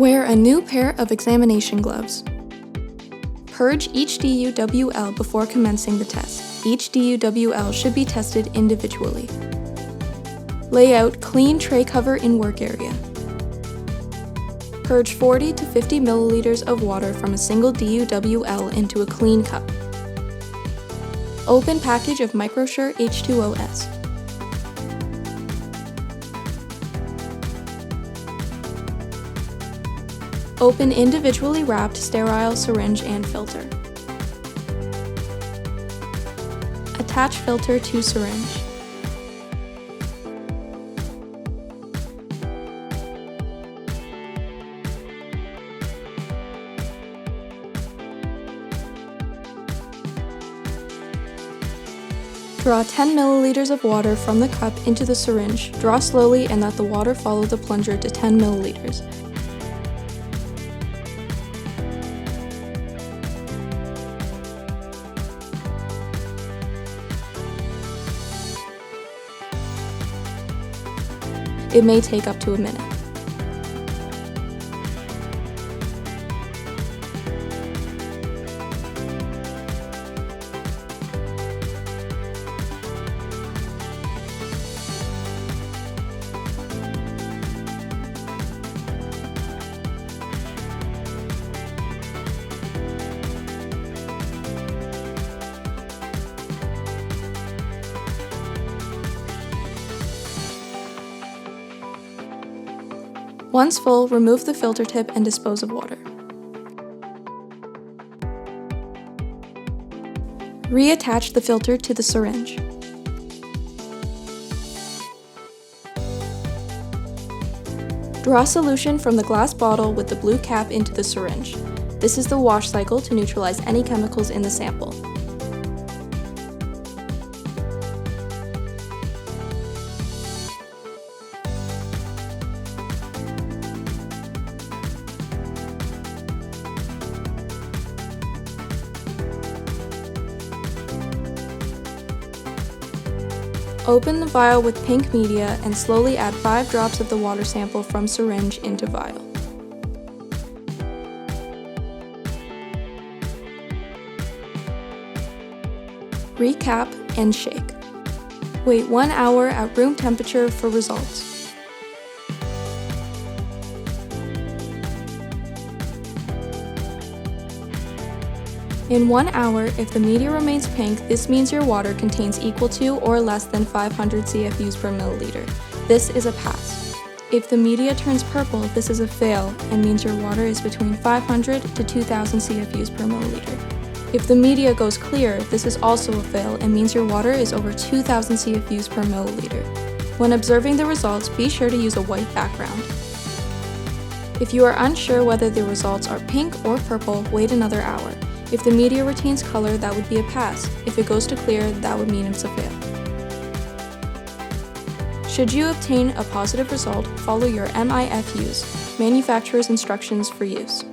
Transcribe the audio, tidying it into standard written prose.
Wear a new pair of examination gloves. Purge each DUWL before commencing the test. Each DUWL should be tested individually. Lay out clean tray cover in work area. Purge 40 to 50 milliliters of water from a single DUWL into a clean cup. Open package of MicroSure H2OS. Open individually wrapped sterile syringe and filter. Attach filter to syringe. Draw 10 milliliters of water from the cup into the syringe. Draw slowly and let the water follow the plunger to 10 milliliters. It may take up to a minute. Once full, remove the filter tip and dispose of water. Reattach the filter to the syringe. Draw solution from the glass bottle with the blue cap into the syringe. This is the wash cycle to neutralize any chemicals in the sample. Open the vial with pink media and slowly add 5 drops of the water sample from syringe into vial. Recap and shake. Wait 1 hour at room temperature for results. In 1 hour, if the media remains pink, this means your water contains equal to or less than 500 CFUs per milliliter. This is a pass. If the media turns purple, this is a fail and means your water is between 500 to 2000 CFUs per milliliter. If the media goes clear, this is also a fail and means your water is over 2000 CFUs per milliliter. When observing the results, be sure to use a white background. If you are unsure whether the results are pink or purple, wait another hour. If the media retains color, that would be a pass. If it goes to clear, that would mean it's a fail. Should you obtain a positive result, follow your MIFUs, manufacturer's instructions for use.